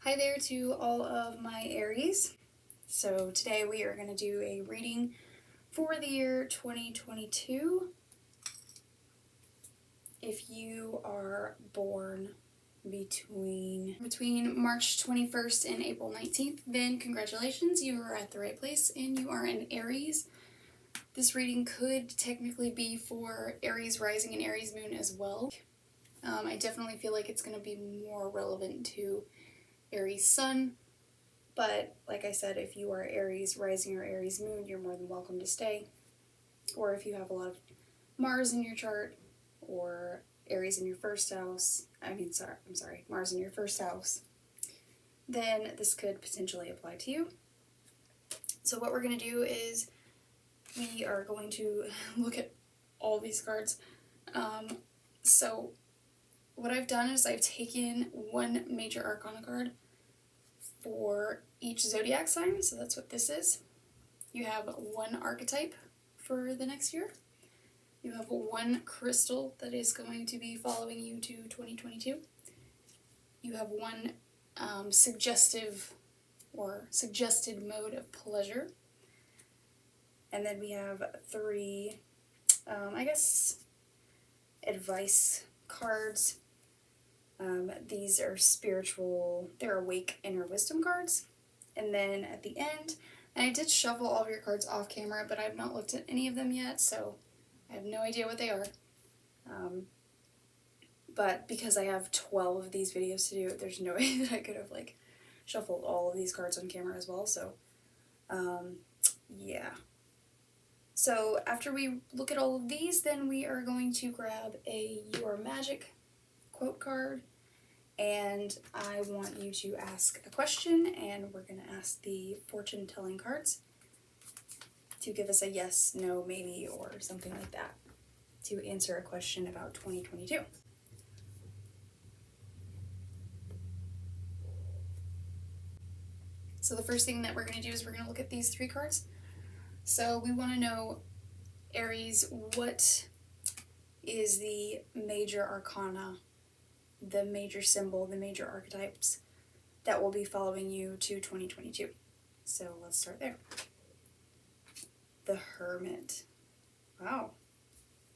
Hi there to all of my Aries. So today we are going to do a reading for the year 2022. If you are born between March 21st and April 19th, then congratulations, you are at the right place and you are an Aries. This reading could technically be for Aries rising and Aries moon as well. I definitely feel like it's going to be more relevant to Aries sun, but like I said, if you are Aries rising or Aries moon, you're more than welcome to stay. Or if you have a lot of Mars in your chart or Aries in your first house, Mars in your first house, then this could potentially apply to you. So what we're going to do is we are going to look at all these cards. So what I've done is I've taken one major arcana card for each zodiac sign, so that's what this is. You have one archetype for the next year. You have one crystal that is going to be following you to 2022. You have one suggestive or suggested mode of pleasure. And then we have three, advice cards. These are spiritual, they're awake inner wisdom cards. And then at the end, and I did shuffle all of your cards off camera, but I've not looked at any of them yet, so I have no idea what they are. But because I have 12 of these videos to do, there's no way that I could have shuffled all of these cards on camera as well, so yeah. So after we look at all of these, then we are going to grab a Your Magic quote card, and I want you to ask a question, and we're going to ask the fortune telling cards to give us a yes, no, maybe, or something like that to answer a question about 2022. So the first thing that we're going to do is we're going to look at these three cards. So we want to know, Aries, what is the major arcana, the major symbol, the major archetypes that will be following you to 2022. So let's start there. The Hermit. Wow.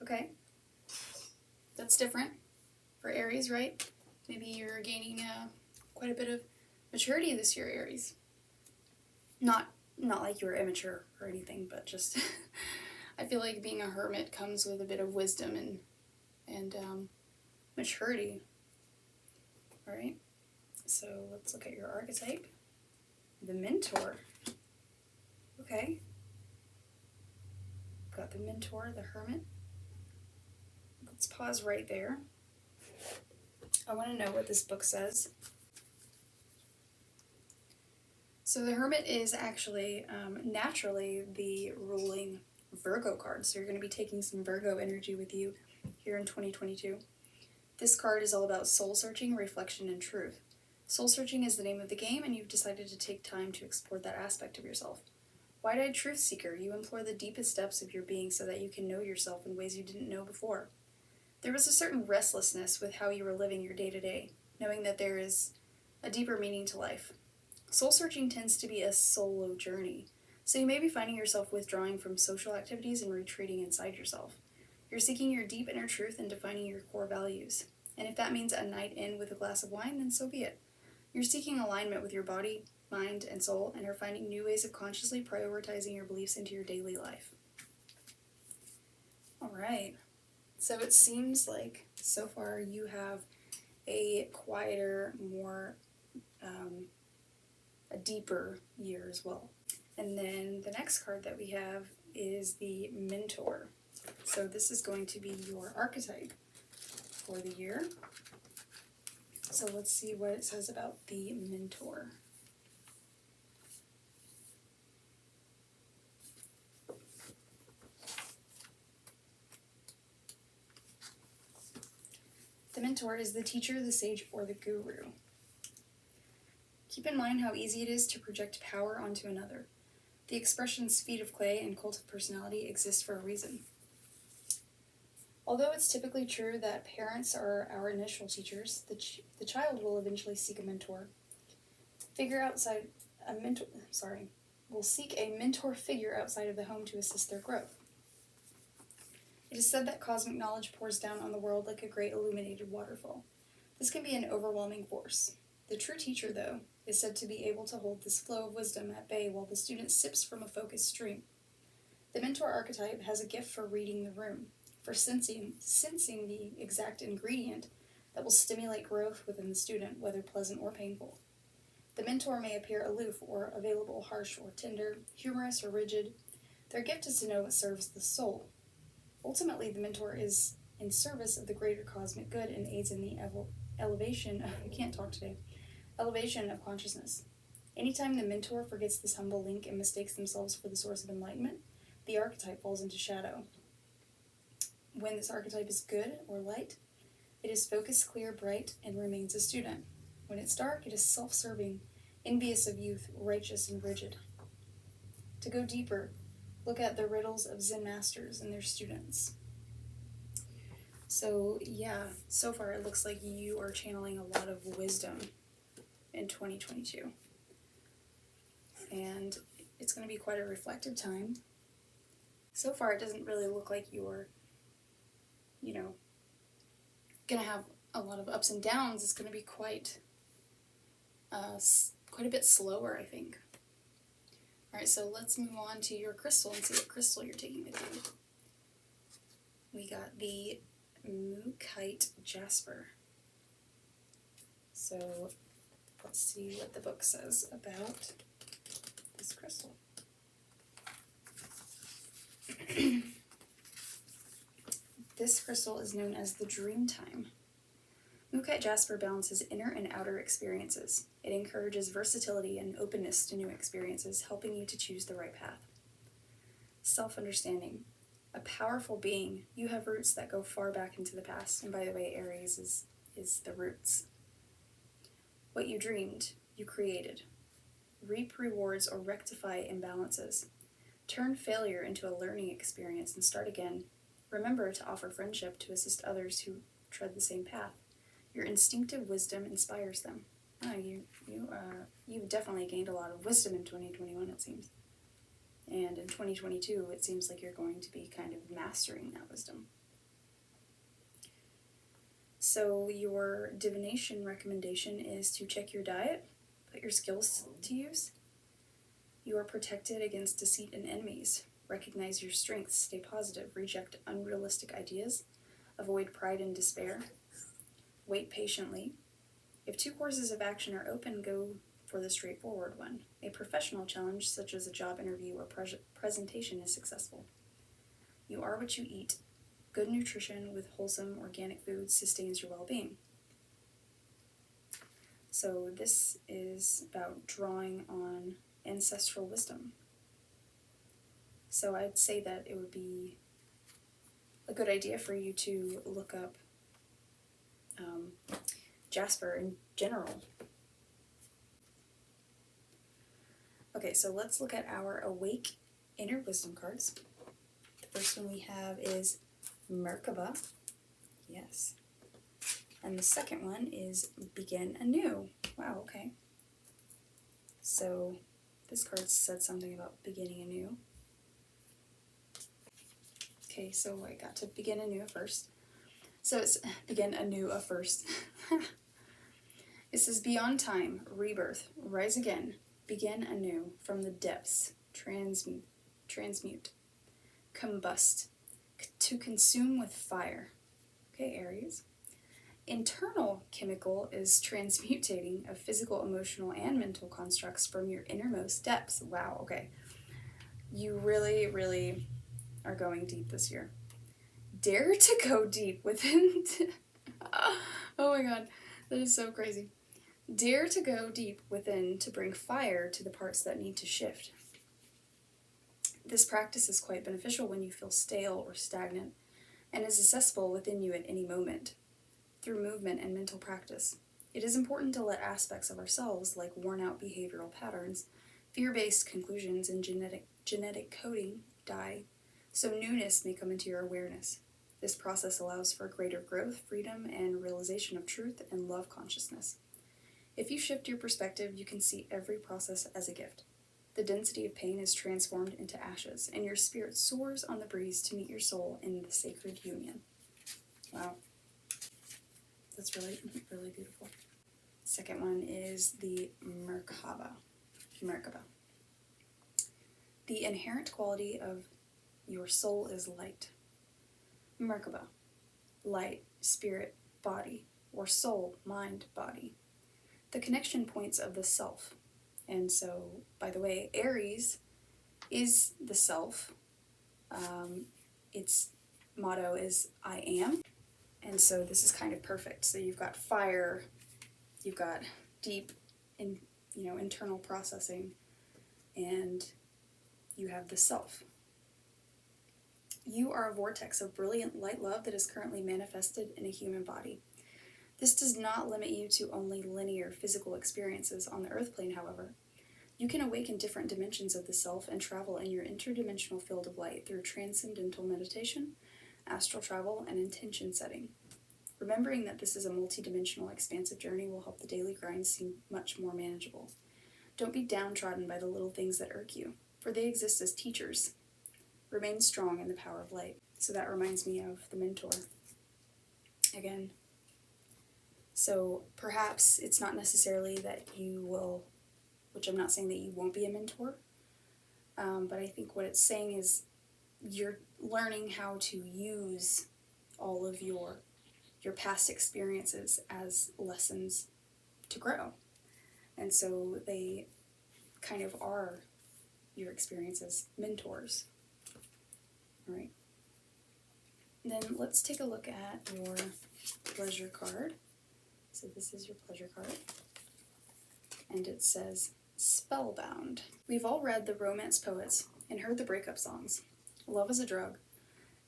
Okay. That's different for Aries, right? Maybe you're gaining quite a bit of maturity this year, Aries. Not like you're immature or anything, but just I feel like being a hermit comes with a bit of wisdom and maturity. All right, so let's look at your archetype. The Mentor. Okay. Got the Mentor, the Hermit. Let's pause right there. I want to know what this book says. So the Hermit is actually naturally the ruling Virgo card. So you're going to be taking some Virgo energy with you here in 2022. This card is all about soul searching, reflection, and truth. Soul searching is the name of the game, and you've decided to take time to explore that aspect of yourself. Wide-eyed truth seeker, you implore the deepest depths of your being so that you can know yourself in ways you didn't know before. There was a certain restlessness with how you were living your day-to-day, knowing that there is a deeper meaning to life. Soul searching tends to be a solo journey, so you may be finding yourself withdrawing from social activities and retreating inside yourself. You're seeking your deep inner truth and defining your core values. And if that means a night in with a glass of wine, then so be it. You're seeking alignment with your body, mind, and soul, and are finding new ways of consciously prioritizing your beliefs into your daily life. All right. So it seems like so far you have a quieter, more, a deeper year as well. And then the next card that we have is the Mentor. So this is going to be your archetype for the year. So let's see what it says about the Mentor. The Mentor is the teacher, the sage, or the guru. Keep in mind how easy it is to project power onto another. The expressions feet of clay and cult of personality exist for a reason. Although it's typically true that parents are our initial teachers, the child will eventually seek a mentor. will seek a mentor figure outside of the home to assist their growth. It is said that cosmic knowledge pours down on the world like a great illuminated waterfall. This can be an overwhelming force. The true teacher, though, is said to be able to hold this flow of wisdom at bay while the student sips from a focused stream. The mentor archetype has a gift for reading the room, for sensing the exact ingredient that will stimulate growth within the student, whether pleasant or painful. The mentor may appear aloof or available, harsh or tender, humorous or rigid. Their gift is to know what serves the soul. Ultimately, the mentor is in service of the greater cosmic good and aids in the elevation of consciousness. Anytime the mentor forgets this humble link and mistakes themselves for the source of enlightenment, the archetype falls into shadow. When this archetype is good or light, it is focused, clear, bright, and remains a student. When it's dark, it is self-serving, envious of youth, righteous, and rigid. To go deeper, look at the riddles of Zen masters and their students. So yeah, so far it looks like you are channeling a lot of wisdom in 2022. And it's going to be quite a reflective time. So far it doesn't really look like you're, going to have a lot of ups and downs. It's going to be quite a bit slower, I think. Alright, so let's move on to your crystal and see what crystal you're taking with you. We got the Mookaite Jasper. So let's see what the book says about this crystal. This crystal is known as the Dreamtime. Mookaite Jasper balances inner and outer experiences. It encourages versatility and openness to new experiences, helping you to choose the right path. Self-understanding. A powerful being, you have roots that go far back into the past, and by the way, Aries is the roots. What you dreamed, you created. Reap rewards or rectify imbalances. Turn failure into a learning experience and start again. Remember to offer friendship to assist others who tread the same path. Your instinctive wisdom inspires them. You've definitely gained a lot of wisdom in 2021, it seems. And in 2022, it seems like you're going to be kind of mastering that wisdom. So your divination recommendation is to check your diet, put your skills to use. You are protected against deceit and enemies. Recognize your strengths, stay positive, reject unrealistic ideas, avoid pride and despair. Wait patiently. If 2 courses of action are open, go for the straightforward one. A professional challenge, such as a job interview or presentation, is successful. You are what you eat. Good nutrition with wholesome organic foods sustains your well-being. So this is about drawing on ancestral wisdom. So I'd say that it would be a good idea for you to look up Jasper in general. Okay, so let's look at our Awake Inner Wisdom cards. The first one we have is Merkaba. Yes. And the second one is Begin Anew. Wow, okay. So this card said something about beginning anew. Okay, so I got to begin anew first. So it's begin anew first. It says, beyond time, rebirth, rise again, begin anew from the depths, transmute, combust, to consume with fire. Okay, Aries. Internal chemical is transmutating of physical, emotional, and mental constructs from your innermost depths. Wow, okay. You really, really are going deep this year. Dare to go deep within... Oh my god, that is so crazy. Dare to go deep within to bring fire to the parts that need to shift. This practice is quite beneficial when you feel stale or stagnant, and is accessible within you at any moment, through movement and mental practice. It is important to let aspects of ourselves, like worn-out behavioral patterns, fear-based conclusions, and genetic coding, die, so newness may come into your awareness. This process allows for greater growth, freedom, and realization of truth and love consciousness. If you shift your perspective, you can see every process as a gift. The density of pain is transformed into ashes, and your spirit soars on the breeze to meet your soul in the sacred union. Wow. That's really, really beautiful. Second one is the Merkaba. The inherent quality of your soul is light. Merkaba. Light, spirit, body, or soul, mind, body. The connection points of the self. And so, by the way, Aries is the self. Its motto is I am. And so this is kind of perfect. So you've got fire, you've got deep internal processing, and you have the self. You are a vortex of brilliant light love that is currently manifested in a human body. This does not limit you to only linear physical experiences on the earth plane, however. You can awaken different dimensions of the self and travel in your interdimensional field of light through transcendental meditation, astral travel, and intention setting. Remembering that this is a multidimensional, expansive journey will help the daily grind seem much more manageable. Don't be downtrodden by the little things that irk you, for they exist as teachers. Remain strong in the power of light. So that reminds me of the mentor. Again. So perhaps it's not necessarily that you will, which I'm not saying that you won't be a mentor, but I think what it's saying is you're learning how to use all of your past experiences as lessons to grow. And so they kind of are your experiences, mentors. All right. Then let's take a look at your pleasure card. So this is your pleasure card. And it says, Spellbound. We've all read the romance poets and heard the breakup songs. Love is a drug.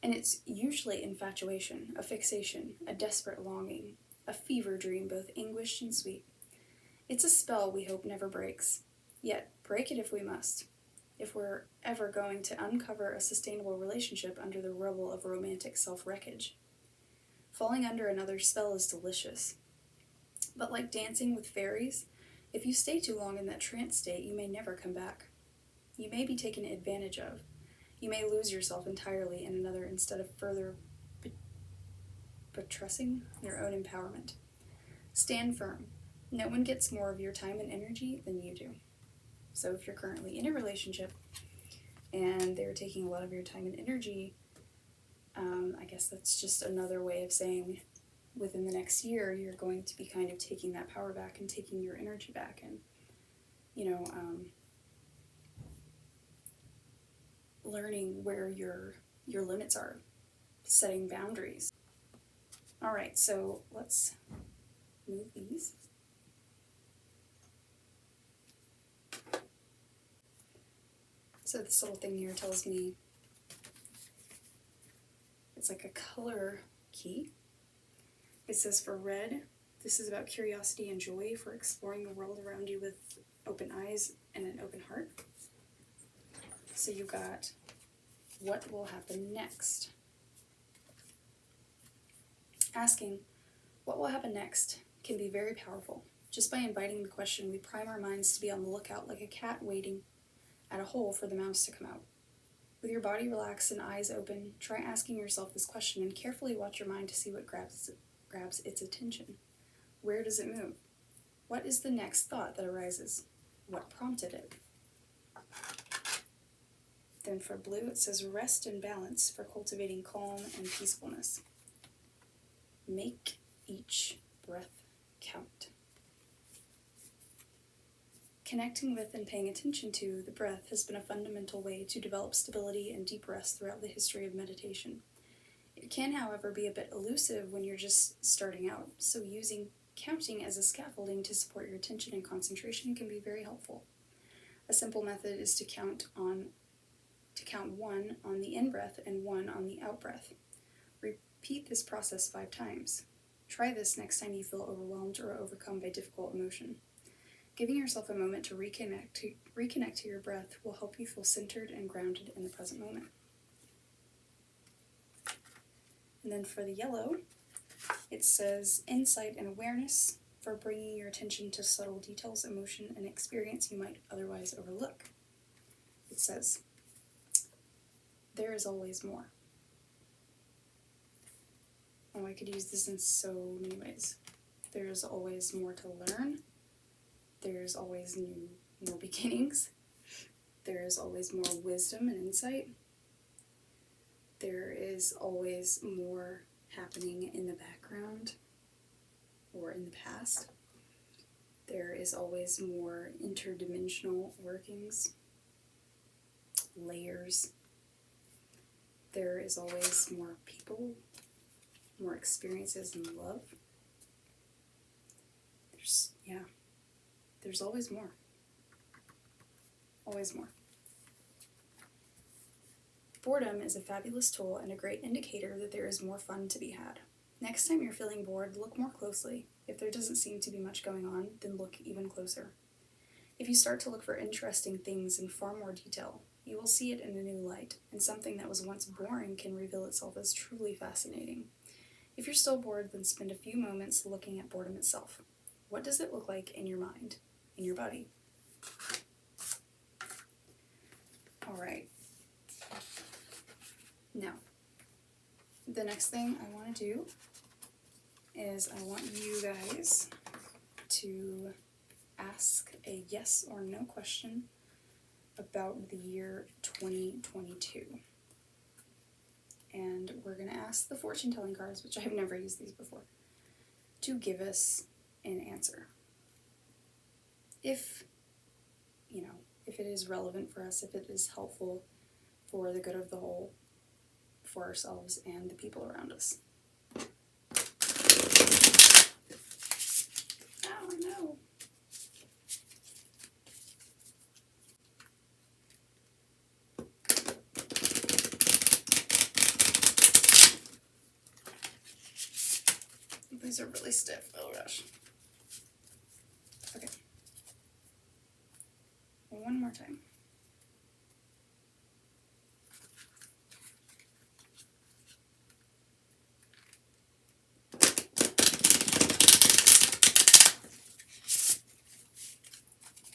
And it's usually infatuation, a fixation, a desperate longing, a fever dream both anguished and sweet. It's a spell we hope never breaks. Yet, break it if we must. If we're ever going to uncover a sustainable relationship under the rubble of romantic self-wreckage. Falling under another's spell is delicious. But like dancing with fairies, if you stay too long in that trance state, you may never come back. You may be taken advantage of. You may lose yourself entirely in another instead of further buttressing your own empowerment. Stand firm. No one gets more of your time and energy than you do. So if you're currently in a relationship and they're taking a lot of your time and energy, I guess that's just another way of saying within the next year, you're going to be kind of taking that power back and taking your energy back and, learning where your limits are, setting boundaries. All right, so let's move these. So this little thing here tells me it's like a color key. It says for red, this is about curiosity and joy for exploring the world around you with open eyes and an open heart. So you got what will happen next. Asking what will happen next can be very powerful. Just by inviting the question, we prime our minds to be on the lookout like a cat waiting at a hole for the mouse to come out. With your body relaxed and eyes open, try asking yourself this question and carefully watch your mind to see what grabs its attention. Where does it move? What is the next thought that arises? What prompted it? Then for blue, it says rest and balance for cultivating calm and peacefulness. Make each breath count. Connecting with and paying attention to the breath has been a fundamental way to develop stability and deep rest throughout the history of meditation. It can, however, be a bit elusive when you're just starting out, so using counting as a scaffolding to support your attention and concentration can be very helpful. A simple method is to count 1 on the in-breath and 1 on the out-breath. Repeat this process 5 times. Try this next time you feel overwhelmed or overcome by difficult emotion. Giving yourself a moment to reconnect to your breath will help you feel centered and grounded in the present moment. And then for the yellow, it says insight and awareness for bringing your attention to subtle details, emotion, and experience you might otherwise overlook. It says, there is always more. Oh, I could use this in so many ways. There's always more to learn. There's always more beginnings. There is always more wisdom and insight. There is always more happening in the background or in the past. There is always more interdimensional workings, layers. There is always more people, more experiences and love. There's always more. Always more. Boredom is a fabulous tool and a great indicator that there is more fun to be had. Next time you're feeling bored, look more closely. If there doesn't seem to be much going on, then look even closer. If you start to look for interesting things in far more detail, you will see it in a new light, and something that was once boring can reveal itself as truly fascinating. If you're still bored, then spend a few moments looking at boredom itself. What does it look like in your mind, in your body? Alright. Now, the next thing I want to do is I want you guys to ask a yes or no question about the year 2022. And we're going to ask the fortune telling cards, which I've never used these before, to give us an answer. If it is relevant for us, if it is helpful for the good of the whole, for ourselves and the people around us. Oh no. These are really stiff. Oh gosh. Okay. One more time.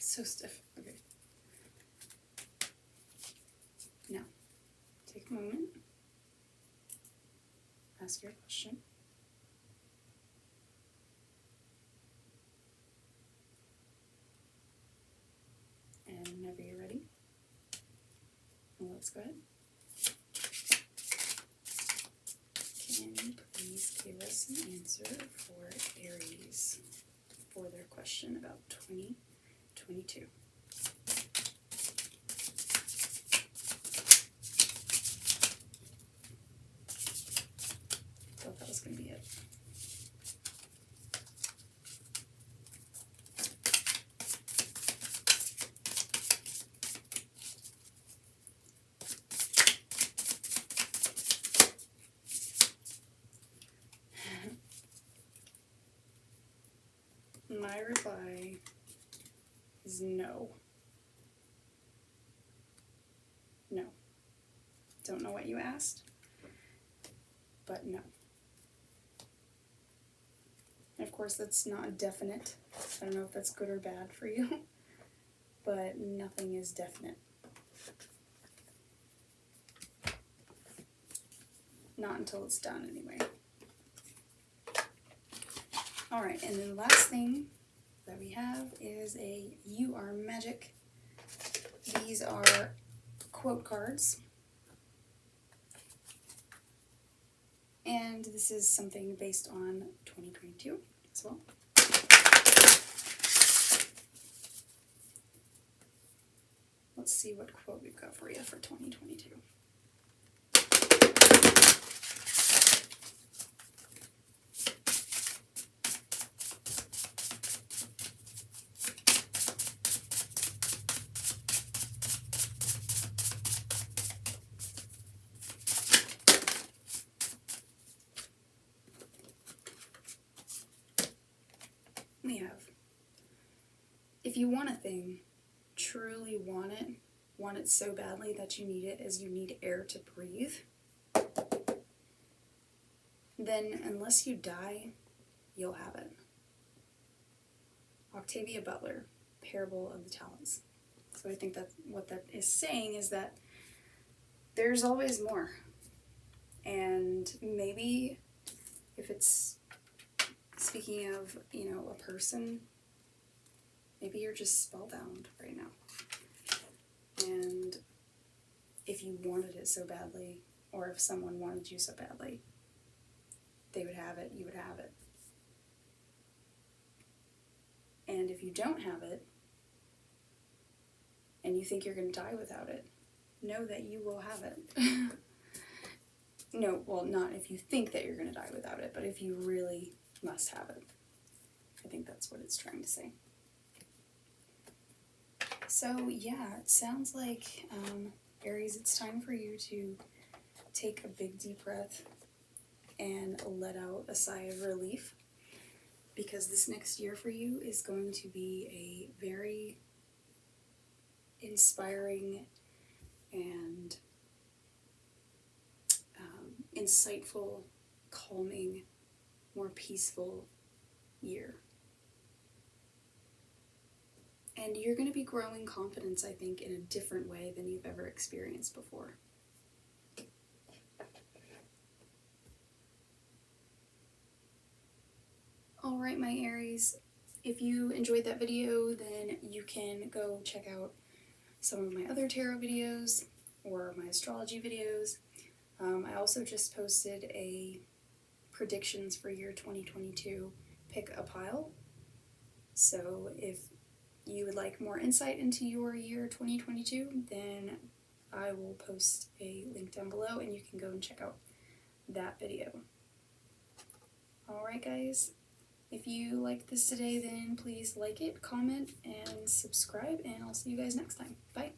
So stiff. Okay. Now, take a moment. Ask your question. And whenever you're ready, let's go ahead. Can you please give us an answer for Aries for their question about 2022? Thought that was going to be it. My reply is no. No. Don't know what you asked, but no. And of course, that's not definite. I don't know if that's good or bad for you, but nothing is definite. Not until it's done, anyway. Alright, and then the last thing that we have is a You Are Magic. These are quote cards. And this is something based on 2022 as well. Let's see what quote we've got for you for 2022. We have, if you want a thing, truly want it so badly that you need it as you need air to breathe, then unless you die, you'll have it. Octavia Butler, Parable of the Talents. So I think that what that is saying is that there's always more. And maybe if it's speaking of, you know, a person, maybe you're just spellbound right now. And if you wanted it so badly, or if someone wanted you so badly, they would have it, you would have it. And if you don't have it, and you think you're going to die without it, know that you will have it. No, well, not if you think that you're going to die without it, but if you really must have it. I think that's what it's trying to say. So, yeah, it sounds like, Aries, it's time for you to take a big deep breath and let out a sigh of relief, because this next year for you is going to be a very inspiring and insightful, calming, more peaceful year. And you're going to be growing confidence, I think, in a different way than you've ever experienced before. Alright, my Aries, if you enjoyed that video, then you can go check out some of my other tarot videos or my astrology videos. I also just posted a predictions for year 2022 pick a pile. So if you would like more insight into your year 2022, then I will post a link down below and you can go and check out that video. Alright guys, if you liked this today, then please like it, comment, and subscribe, and I'll see you guys next time. Bye!